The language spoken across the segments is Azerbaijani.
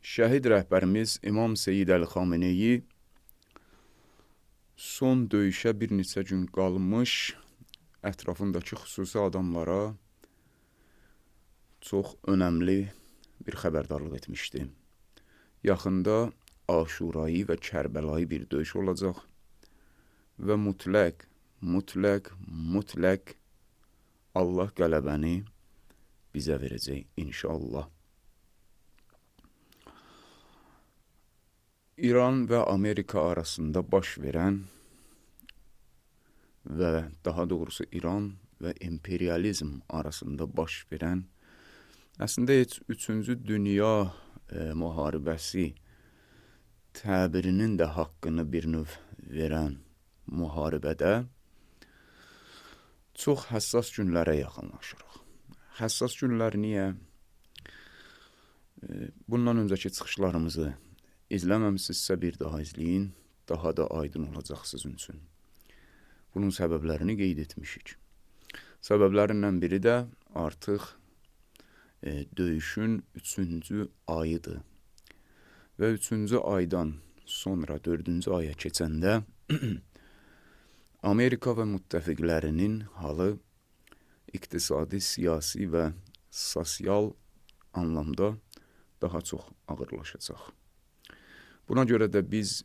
Şəhid rəhbərimiz İmam Seyyid Əli Xameneyi son döyüşə bir neçə gün qalmış ətrafındakı xüsusi adamlara çox önəmli bir xəbərdarlıq etmişdi. Yaxında Aşurayı və Kərbəlayı bir döyüş olacaq və mütləq Allah qələbəni bizə verəcək inşallah. İran və Amerika arasında baş verən və daha doğrusu İran və imperializm arasında baş verən əslində heç 3-cü dünya müharibəsi təbirinin də haqqını bir növ verən müharibədə çox həssas günlərə yaxınlaşırıq. Həssas günlər niyə? Bundan öncəki çıxışlarımızı İzləməmisinizsə bir daha izləyin, daha da aydın olacaq sizin üçün. Bunun səbəblərini qeyd etmişik. Səbəblərindən biri də artıq döyüşün 3-cü ayıdır. Və 3-cü aydan sonra 4-cü aya keçəndə Amerika və müttəfiqlərinin halı iqtisadi, siyasi və sosial anlamda daha çox ağırlaşacaq. Buna görə də biz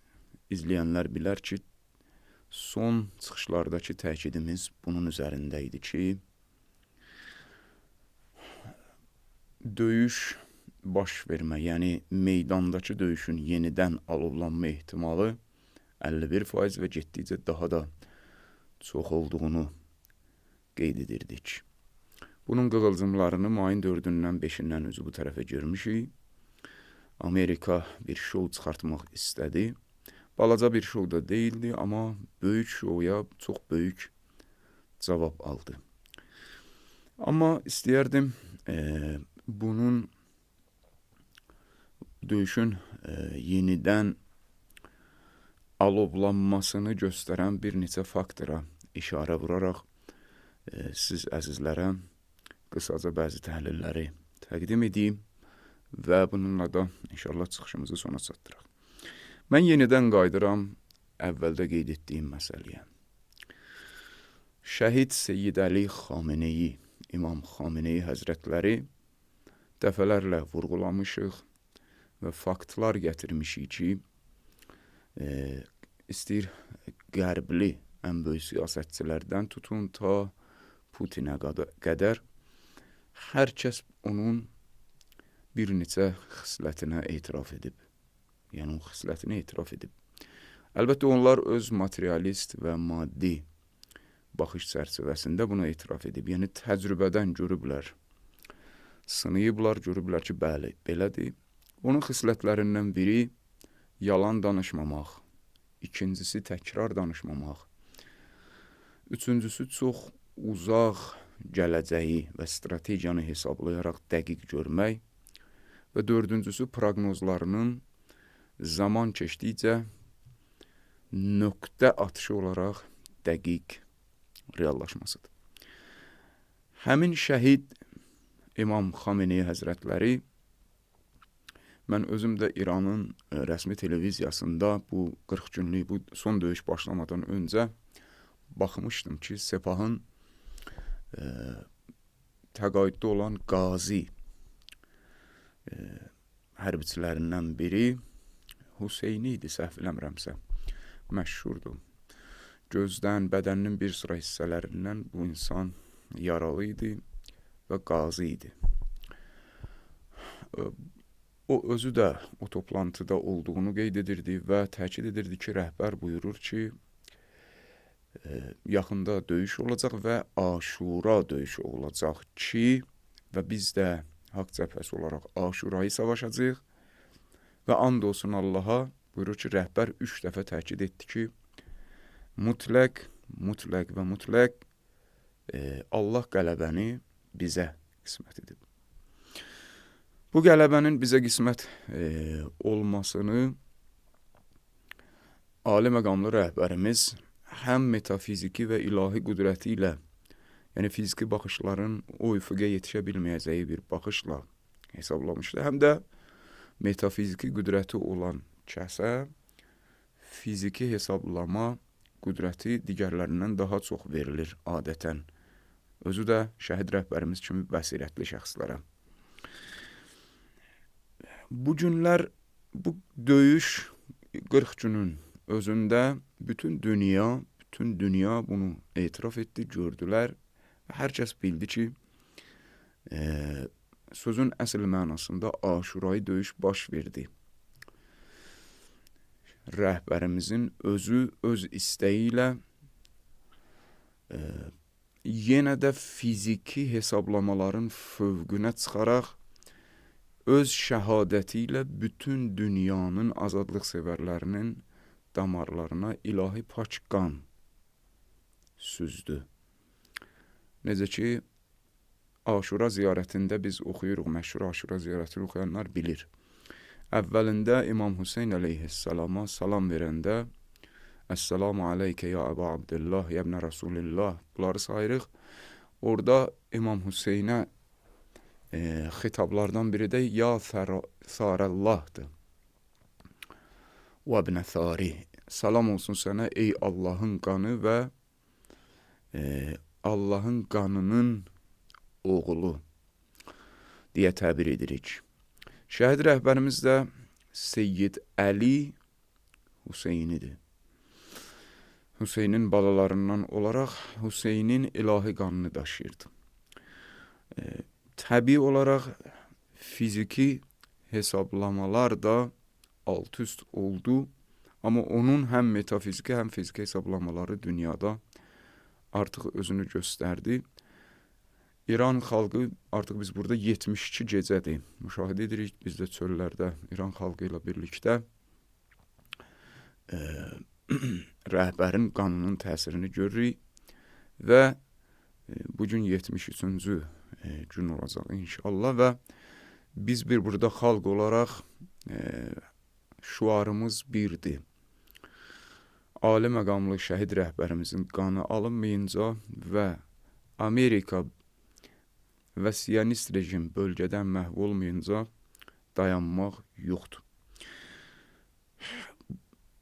izləyənlər bilər ki, son çıxışlardakı təkidimiz bunun üzərində idi ki, döyüş baş vermə, yəni meydandakı döyüşün yenidən alovlanma ehtimalı 51% və getdikcə daha da çox olduğunu qeyd edirdik. Bunun qığılcımlarını mayın 4-dən 5-dən özü bu tərəfə görmüşük. Amerika bir şou çıxartmaq istədi. Balaca bir şou da deyildi, amma böyük şouya çox böyük cavab aldı. Amma istəyərdim bunun döyüşün yenidən alovlanmasını göstərən bir neçə faktora işarə vuraraq siz əzizlərə qısaca bəzi təhlilləri təqdim edeyim və bununla da inşallah çıxışımızı sona çatdıraq. Mən yenidən qayıdıram əvvəldə qeyd etdiyim məsələyə. Şəhid Seyyid Əli Xameneyi, İmam Xameneyi həzrətləri dəfələrlə vurğulamışıq və faktlar gətirmişik ki, istəyir qərbli ən böyük siyasətçilərdən tutun ta Putinə qədər hər kəs onun bir neçə xislətinə etiraf edib. Yəni, o xislətini etiraf edib. Əlbəttə, onlar öz materialist və maddi baxış çərçivəsində buna etiraf edib. Yəni, təcrübədən görüblər, sınayıblar, görüblər ki, bəli, belədir. Onun xislətlərindən biri yalan danışmamaq, ikincisi təkrar danışmamaq, üçüncüsü çox uzaq gələcəyi və strategiyanı hesablayaraq dəqiq görmək və dördüncüsü proqnozlarının zaman keçdikcə nöqtə atışı olaraq dəqiq reallaşmasıdır. Həmin şəhid İmam Xameneyi həzrətləri mən özüm də İranın rəsmi televiziyasında bu 40 günlük bu son döyüş başlamadan öncə baxmışdım ki, Sepahın təqaüddə olan qazi hərbiçilərindən biri Hüseyni idi, səhv eləmirəmsə, məşhurdur. Gözdən, bədəninin bir sıra hissələrindən bu insan yaralı idi və qazi idi. O özü də o toplantıda olduğunu qeyd edirdi və təkid edirdi ki, rəhbər buyurur ki, yaxında döyüş olacaq və Aşura döyüşü olacaq ki, və biz də Haqq cəbhəsi olaraq Aşurayı savaşacaq və and olsun Allaha buyurur ki, rəhbər 3 dəfə təkid etdi ki, mütləq Allah qələbəni bizə qismət edib. Bu qələbənin bizə qismət olmasını ali məqamlı rəhbərimiz həm metafiziki və ilahi qüdrəti ilə, yəni fiziki baxışların o üfüqə yetişə bilməyəcəyi bir baxışla hesablamışdı. Həm də metafiziki qüdrəti olan kəsə fiziki hesablama qüdrəti digərlərindən daha çox verilir adətən. Özü də şəhid rəhbərimiz kimi bəsirətli şəxslərə. Bu günlər bu döyüş 40 günün özündə bütün dünya bunu etiraf etdi, gördülər. Hər kəs bildi ki, sözün əsl mənasında Aşurayı döyüş baş verdi. Rəhbərimizin özü öz istəyi ilə yenə də fiziki hesablamaların fövqünə çıxaraq öz şəhadəti ilə bütün dünyanın azadlıq sevərlərinin damarlarına ilahi paç qan süzdü. Necə ki, Aşura ziyarətində biz oxuyuruq, məşhur Aşura ziyarətini oxuyanlar bilir. Əvvəlində İmam Hüseyn əleyhissalama salam verəndə Əssalamu aleykə ya Əbu Abdillah, ya ibnə Rasulillah, bunları sayırıq. Orada İmam Hüseynə xitablardan biri də ya Sarallahdır. Və ibnə Thari, salam olsun sənə ey Allahın qanı və Allahın qanının oğlu deyə təbir edirik. Şəhid rəhbərimiz də Seyyid Əli Hüseynidir. Hüseynin balalarından olaraq Hüseynin ilahi qanını daşıyırdı. Təbii olaraq fiziki hesablamalar da alt üst oldu. Amma onun həm metafiziki, həm fiziki hesablamaları dünyada artıq özünü göstərdi. İran xalqı, artıq biz burada 72 gecədir müşahidə edirik. Biz də çöllərdə İran xalqı ilə birlikdə rəhbərin qanının təsirini görürük və bugün 73-cü gün olacaq inşallah və biz burada xalq olaraq şuarımız birdir. Ali məqamlı şəhid rəhbərimizin qanı alınmayınca və Amerika və Siyonist rejim bölgədən məhv olmayınca dayanmaq yoxdur.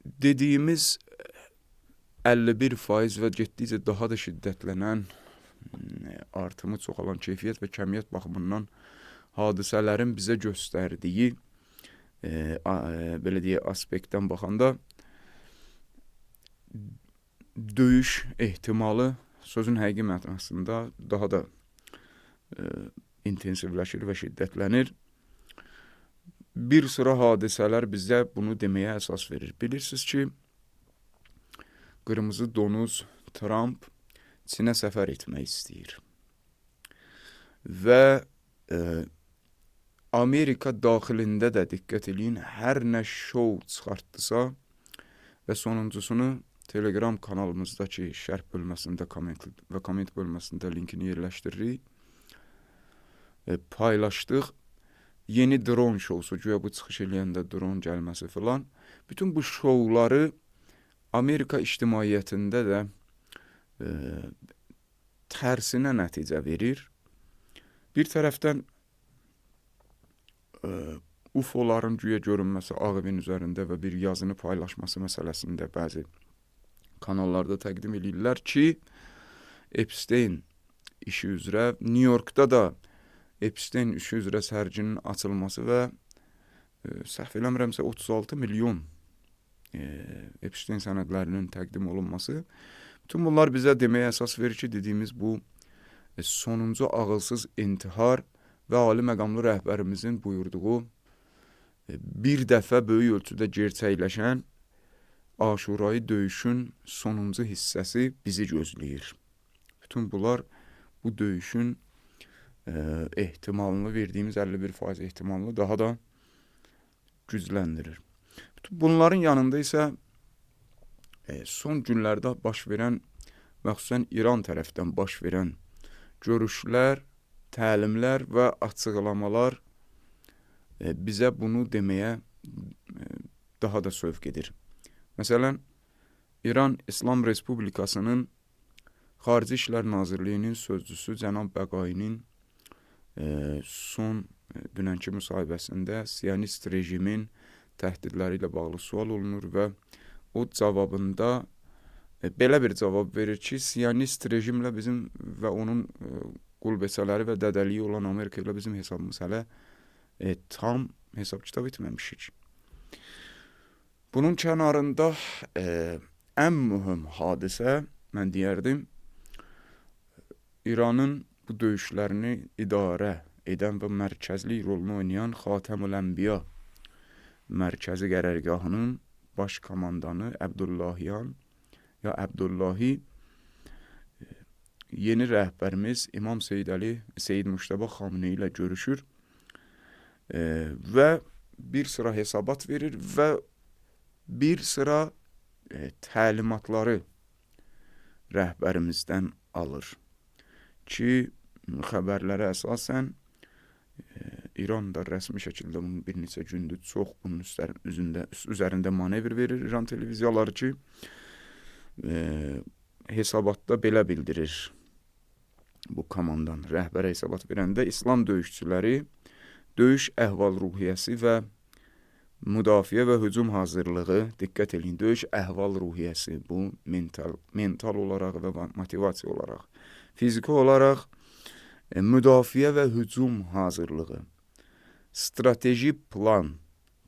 Dediyimiz 51% və getdikcə daha da şiddətlənən artımı çoxalan keyfiyyət və kəmiyyət baxımından hadisələrin bizə göstərdiyi belə deyək aspektdən baxanda döyüş ehtimalı sözün həqiqi mənasında daha da intensivləşir və şiddətlənir. Bir sıra hadisələr bizə bunu deməyə əsas verir. Bilirsiniz ki, qırmızı donuz Trump Çinə səfər etmək istəyir. Və Amerika daxilində də diqqət edin, hər nə şou çıxartdısa və sonuncusunu Telegram kanalımızdakı şərh bölməsində və komment bölməsində linkini yerləşdiririk. Paylaşdıq. Yeni drone şousu, güya bu çıxış eləyəndə drone gəlməsi filan. Bütün bu şouları Amerika ictimaiyyətində də tərsinə nəticə verir. Bir tərəfdən UFO-ların güya görünməsi Ağ Evin üzərində və bir yazını paylaşması məsələsində bəzi kanallarda təqdim edirlər ki, Epstein işi üzrə, New Yorkda da Epstein işi üzrə sərginin açılması və səhv eləmirəmsə 36 milyon Epstein sənədlərinin təqdim olunması. Bütün bunlar bizə deməyə əsas verir ki, dediyimiz bu sonuncu ağılsız intihar və ali məqamlı rəhbərimizin buyurduğu bir dəfə böyük ölçüdə gerçəkləşən Aşurayı döyüşün sonuncu hissəsi bizi gözləyir. Bütün bunlar bu döyüşün ehtimalını verdiyimiz 51% ehtimalını daha da gücləndirir. Bütün bunların yanında isə son günlərdə baş verən və xüsusən İran tərəfdən baş verən görüşlər, təlimlər və açıqlamalar bizə bunu deməyə daha da sövq edir. Məsələn, İran İslam Respublikasının Xarici İşlər Nazirliyinin sözcüsü cənab Bəqainin son dünənki müsahibəsində Siyonist rejimin təhdidləri ilə bağlı sual olunur və o cavabında belə bir cavab verir ki, Siyonist rejimlə bizim və onun qulbeçələri və dədəliyi olan Amerika ilə bizim hesabımız hələ tam hesab kitab etməmişik. Bunun kənarında ən mühüm hadisə, mən deyərdim, İranın bu döyüşlərini idarə edən və mərkəzli rolunu oynayan Xatəmül Ənbiya mərkəzi qərargahının baş komandanı Əbdullahiyan ya Əbdullahi yeni rəhbərimiz İmam Seyyid Müştəba Xameneyi ilə görüşür və bir sıra hesabat verir və bir sıra təlimatları rəhbərimizdən alır ki, xəbərlərə əsasən İran da rəsmi şəkildə bunun bir neçə gündür çox bunun üzərində manevr verir İran televiziyaları ki, hesabatda belə bildirir bu komandan. Rəhbərə hesabat verəndə İslam döyüşçüləri döyüş əhval-ruhiyyəsi və müdafiə və hücum hazırlığı, diqqət edin, döyüş əhval-ruhiyyəsi bu mental olaraq və motivasiya olaraq, fiziki olaraq müdafiə və hücum hazırlığı, strateji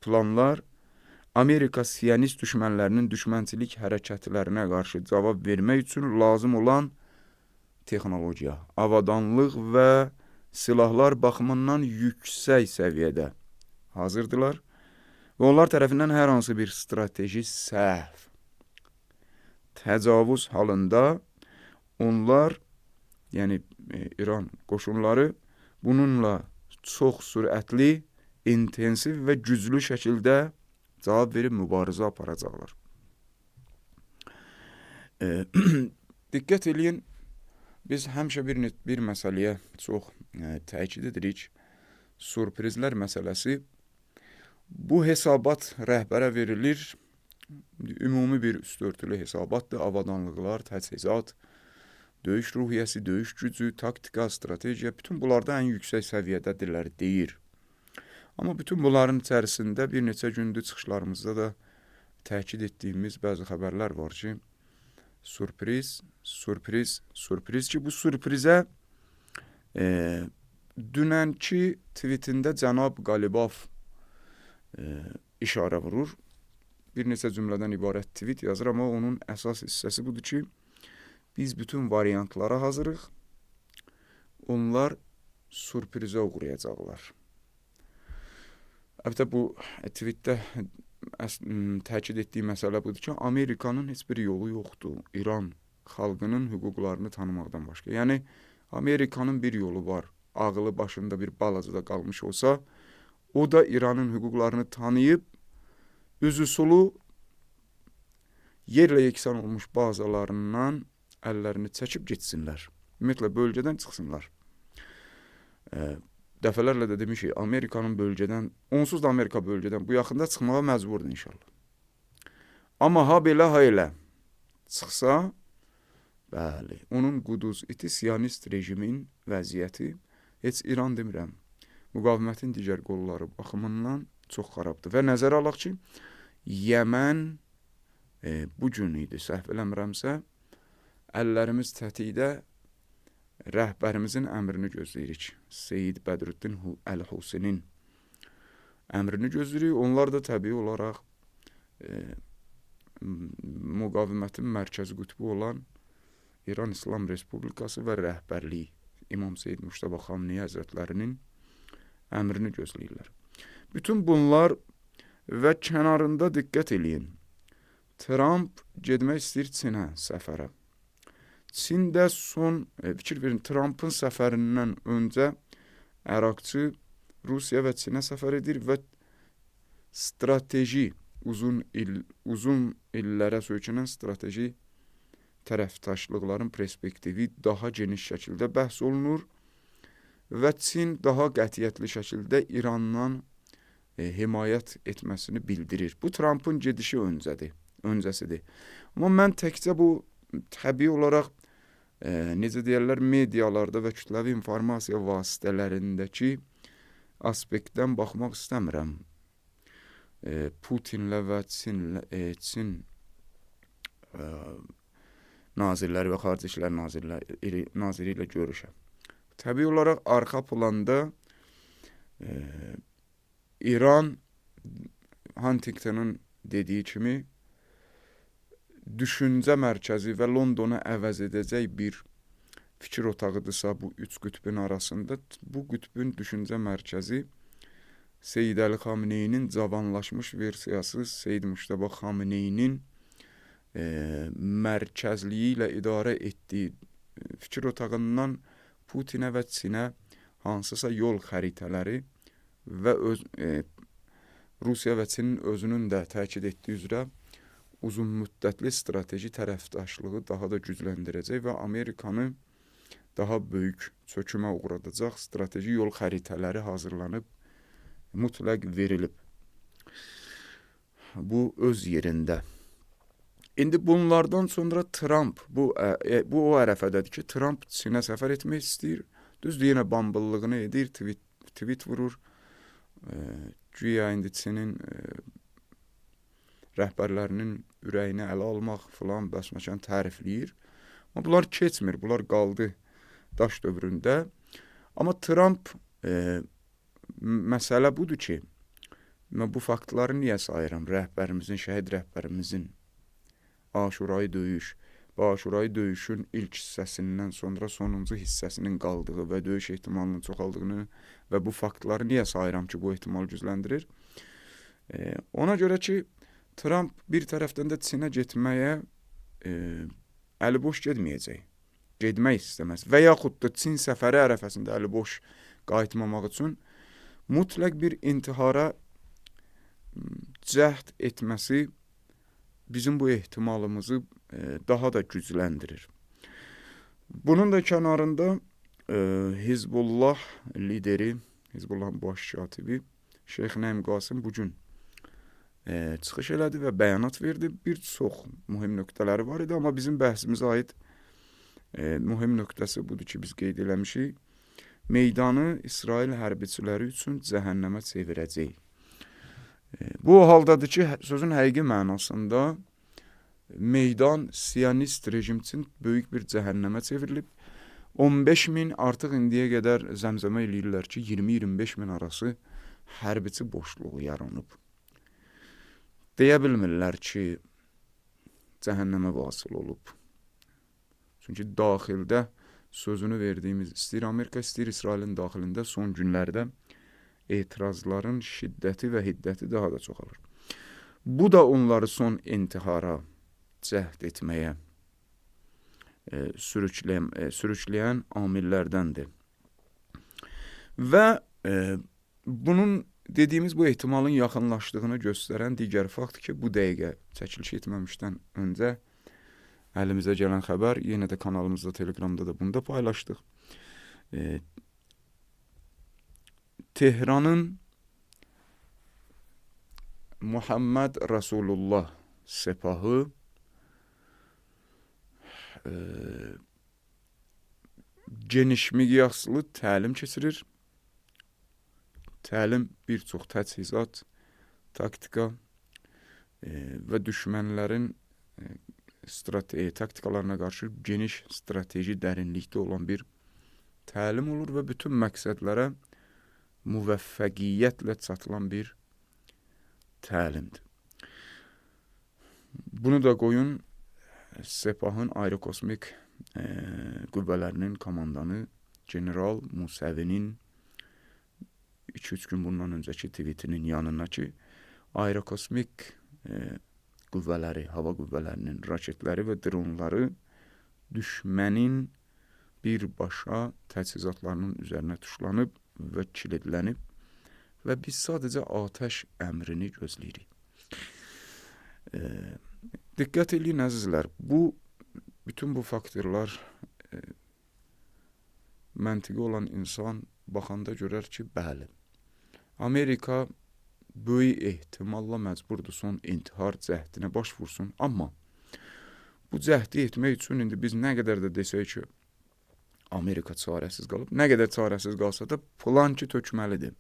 planlar Amerika Siyonist düşmənlərinin düşmənçilik hərəkətlərinə qarşı cavab vermək üçün lazım olan texnologiya, avadanlıq və silahlar baxımından yüksək səviyyədə hazırdırlar və onlar tərəfindən hər hansı bir strateji səhv, təcavüz halında onlar, yəni İran qoşunları bununla çox sürətli, intensiv və güclü şəkildə cavab verib mübarizə aparacaqlar. Diqqət edin, biz həmişə bir məsələyə çox təkid edirik. Sürprizlər məsələsi. Bu hesabat rəhbərə verilir. Ümumi bir üstörtülü hesabatdır. Avadanlıqlar, təchizat, döyüş ruhiyyəsi, döyüş gücü, taktika, strategiya, bütün bunlarda ən yüksək səviyyədədirlər deyir. Amma bütün bunların içərisində bir neçə gündür çıxışlarımızda da təkid etdiyimiz bəzi xəbərlər var ki, sürpriz ki, bu sürprizə dünənki tweetində cənab Qalibov işarə vurur. Bir neçə cümlədən ibarət tweet yazır, amma onun əsas hissəsi budur ki, biz bütün variantlara hazırıq, onlar sürprizə uğrayacaqlar. Əlbəttə, bu tweetdə təkid etdiyi məsələ budur ki, Amerikanın heç bir yolu yoxdur İran xalqının hüquqlarını tanımaqdan başqa. Yəni, Amerikanın bir yolu var, ağılı başında bir balacada qalmış olsa, o da İranın hüquqlarını tanıyıb, üzüsulu yerlə yeksan olmuş bazalarından əllərini çəkib getsinlər. Ümumiyyətlə, bölgədən çıxsınlar. Dəfələrlə də demişik, Amerikanın bölgədən, onsuz da Amerika bölgədən bu yaxında çıxmağa məcburdur inşallah. Amma ha belə, ha elə çıxsa, bəli, onun quduz iti Siyonist rejimin vəziyyəti, heç İran demirəm, müqavimətin digər qolları baxımından çox xarabdır. Və nəzərə alaq ki, Yəmən bu gün idi, səhv eləmirəmsə, əllərimiz tətikdə rəhbərimizin əmrini gözləyirik. Seyyid Bədrüddin Əl-Huseynin əmrini gözləyirik. Onlar da təbii olaraq müqavimətin mərkəzi qütbu olan İran İslam Respublikası və rəhbərliyi İmam Seyyid Müştəba Xameneyi Həzrətlərinin əmrini gözləyirlər. Bütün bunlar və kənarında diqqət eləyin. Trump getmək istəyir Çinə səfərə. Çində son, fikir verin, Trumpın səfərindən öncə Əraqçı Rusiya və Çinə səfər edir və strateji, uzun illərə söykənən strateji tərəfdaşlıqların perspektivi daha geniş şəkildə bəhs olunur və Çin daha qətiyyətli şəkildə İrandan himayət etməsini bildirir. Bu Trumpın gedişi öncəsidir. Amma mən təkcə bu təbii olaraq necə deyərlər, medialarda və kütləvi informasiya vasitələrindəki aspektdən baxmaq istəmirəm. Putinlə və Çin nazirləri və Xarici İşlər naziri ilə görüşə. Təbii olaraq arxa planda İran Huntington'un dediyi kimi düşüncə mərkəzi və Londonu əvəz edəcək bir fikir otağıdırsa bu üç qütbün arasında, bu qütbün düşüncə mərkəzi Seyyid Əli Xameneyinin cavanlaşmış versiyası Seyyid Müştəba Xameneyinin mərkəzliyi ilə idarə etdiyi fikir otağından Putinə və Çinə hansısa yol xəritələri və Rusiya və Çinin özünün də təkid etdiyi üzrə uzun müddətli strateji tərəfdaşlığı daha da gücləndirəcək və Amerikanı daha böyük çökümə uğradacaq strateji yol xəritələri hazırlanıb, mütləq verilib. Bu öz yerində. İndi bunlardan sonra Trump, bu o ərəfədədir ki, Trump Çinə səfər etmək istəyir. Düzdür, yenə bambıllığını edir, tweet vurur. Güya indi Çinin rəhbərlərinin ürəyini ələ almaq filan bəsməkan tərifləyir. Amma bunlar keçmir, bunlar qaldı daş dövründə. Amma Trump məsələ budur ki, mən bu faktları niyə sayıram? Rəhbərimizin, şəhid rəhbərimizin Aşurayı döyüş və Aşurayı döyüşün ilk hissəsindən sonra sonuncu hissəsinin qaldığı və döyüş ehtimalının çoxaldığını və bu faktları niyə sayıram ki, bu ehtimal gücləndirir? Ona görə ki, Trump bir tərəfdən də Çinə getməyə əli boş getməyəcək. Getmək istəməz. Və yaxud da Çin səfəri ərəfəsində əli boş qayıtmamaq üçün mütləq bir intihara cəhd etməsi bizim bu ehtimalımızı daha da gücləndirir. Bunun da kənarında Hizbullah lideri, Hizbullahın baş katibi Şeyx Nəim Qasım bugün çıxış elədi və bəyanat verdi. Bir çox mühüm nöqtələri var idi, amma bizim bəhsimizə aid mühüm nöqtəsi budur ki, biz qeyd eləmişik. Meydanı İsrail hərbiçiləri üçün cəhənnəmə çevirəcək. Bu haldadır ki, sözün həqiqi mənasında meydan Siyonist rejim üçün böyük bir cəhənnəmə çevrilib. 15 min artıq indiyə qədər zəmzəmə eləyirlər ki, 20-25 min arası hərbiçi boşluğu yaranıb. Deyə bilmirlər ki, cəhənnəmə vasıl olub. Çünki daxildə sözünü verdiyimiz istəyir Amerika, istəyir İsrailin daxilində son günlərdə etirazların şiddəti və hiddəti daha da çoxalır. Bu da onları son intihara cəhd etməyə sürükləyən amillərdəndir. Və bunun dediyimiz bu ehtimalın yaxınlaşdığını göstərən digər fakt ki, bu dəqiqə çəkiliş etməmişdən öncə əlimizə gələn xəbər, yenə də kanalımızda, Telegramda da bunu da paylaşdıq. Tehranın Muhammed Rasulullah sepahı geniş miqyaslı təlim keçirir. Təlim bir çox təchizat, taktika və düşmənlərin taktikalarına qarşı geniş strateji dərinlikdə olan bir təlim olur və bütün məqsədlərə müvəffəqiyyətlə çatılan bir təlimdir. Bunu da qoyun Sepahın aerokosmik qüvvələrinin komandanı General Musəvinin 2-3 gün bundan öncəki tweetinin yanına ki, aerokosmik qüvvələri, hava qüvvələrinin raketləri və dronları düşmənin birbaşa təchizatlarının üzərinə tuşlanıb və kilidlənib və biz sadəcə atəş əmrini gözləyirik. Diqqət edin əzizlər, bütün bu faktorlar məntiqi olan insan baxanda görər ki, bəli, Amerika böyük ehtimalla məcburdur son intihar cəhdinə baş vursun. Amma bu cəhdi etmək üçün indi biz nə qədər də desək ki, Amerika çarəsiz qalıb, nə qədər çarəsiz qalsa da plan ki, tökməlidir.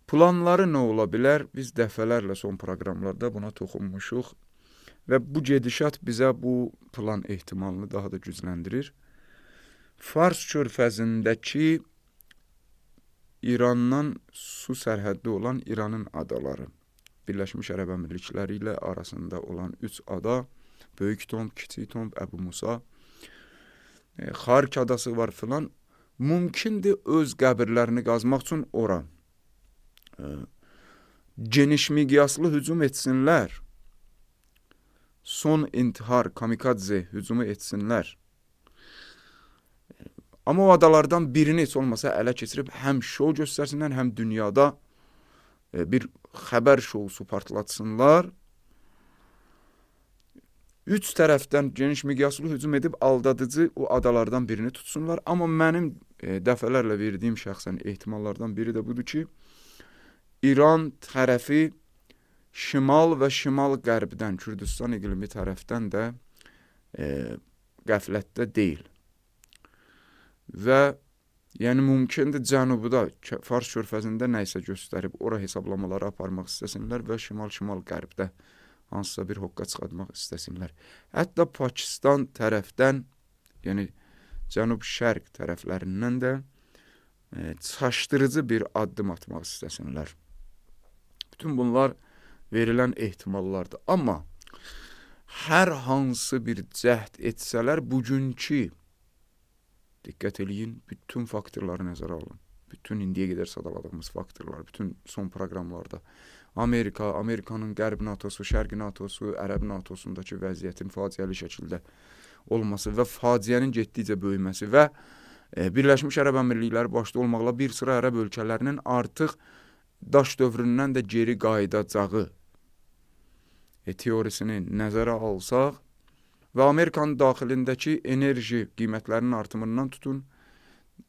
Planları nə ola bilər? Biz dəfələrlə son proqramlarda buna toxunmuşuq və bu gedişat bizə bu plan ehtimalını daha da gücləndirir. Fars körfəzindəki İrandan su sərhəddi olan İranın adaları, Birləşmiş Ərəb Əmirlikləri ilə arasında olan 3 ada, Böyük Tomb, Kiçik Tomb, Əbu Musa, Xark adası var filan, mümkündür öz qəbirlərini qazmaq üçün ora geniş miqyaslı hücum etsinlər, son intihar, kamikadze hücumu etsinlər. Amma o adalardan birini heç olmasa ələ keçirib həm şou göstərsinlər, həm dünyada bir xəbər şousu partlatsınlar. Üç tərəfdən geniş miqyaslı hücum edib aldadıcı o adalardan birini tutsunlar. Amma mənim dəfələrlə verdiyim şəxsən ehtimallardan biri də budur ki, İran tərəfi şimal və şimal-qərbdən, Kürdistan iqlimi tərəfdən də qəflətdə deyil. Və yəni mümkündür cənubuda, Fars körfəzində nə isə göstərib, ora hesablamaları aparmaq istəsinlər və şimal-qərbdə hansısa bir hoqqa çıxartmaq istəsinlər. Hətta Pakistan tərəfdən, yəni cənub-şərq tərəflərindən də çaşdırıcı bir addım atmaq istəsinlər. Bütün bunlar verilən ehtimallardır. Amma hər hansı bir cəhd etsələr, bugünkü, diqqət eləyin, bütün faktorları nəzərə alın. Bütün indiyə qədər sadaladığımız faktorlar, bütün son proqramlarda Amerikanın Qərb NATOsu, Şərq NATOsu, Ərəb NATOsundakı vəziyyətin faciəli şəkildə olması və faciənin getdikcə böyüməsi və Birləşmiş Ərəb Əmirlikləri başda olmaqla bir sıra ərəb ölkələrinin artıq daş dövründən də geri qayıdacağı teorisini nəzərə alsaq və Amerikanın daxilindəki enerji qiymətlərinin artımından tutun,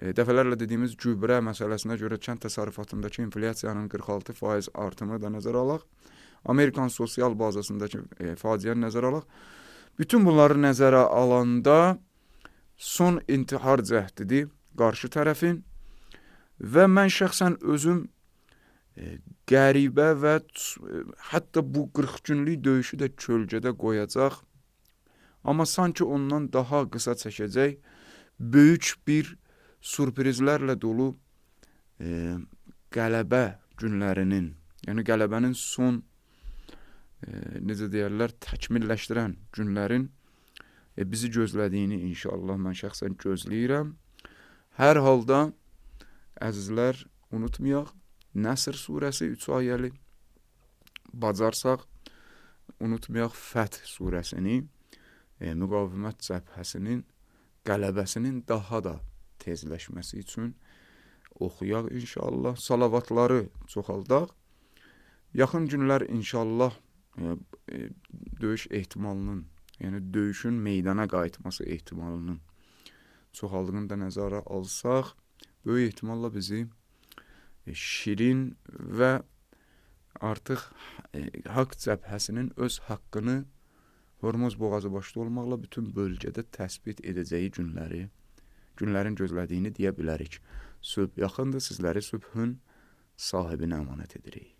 dəfələrlə dediyimiz gübrə məsələsinə görə kənd təsərrüfatındakı inflyasiyanın 46% artımını da nəzərə alaq, Amerikan sosial bazasındakı faciəni nəzərə alaq. Bütün bunları nəzərə alanda son intihar cəhdidir qarşı tərəfin və mən şəxsən özüm qəribə və hətta bu 40 günlük döyüşü də kölgədə qoyacaq, amma sanki ondan daha qısa çəkəcək böyük bir sürprizlərlə dolu qələbə günlərinin, yəni qələbənin son, necə deyərlər, təkmilləşdirən günlərin bizi gözlədiyini inşallah mən şəxsən gözləyirəm. Hər halda, əzizlər, unutmayaq, Nəsr surəsi 3 ayəli, bacarsaq, unutmayaq Fəth surəsini, müqavimət cəbhəsinin qələbəsinin daha da tezləşməsi üçün oxuyaq inşallah. Salavatları çoxaldaq. Yaxın günlər inşallah döyüş ehtimalının, yəni döyüşün meydana qayıtması ehtimalının çoxaldığını da nəzərə alsaq, böyük ehtimalla bizi şirin və artıq haqq cəbhəsinin öz haqqını Hormuz boğazı başda olmaqla bütün bölgədə təsbit edəcəyi günlərin gözlədiyini deyə bilərik. Sübh yaxındır, sizləri sübhün sahibinə əmanət edirik.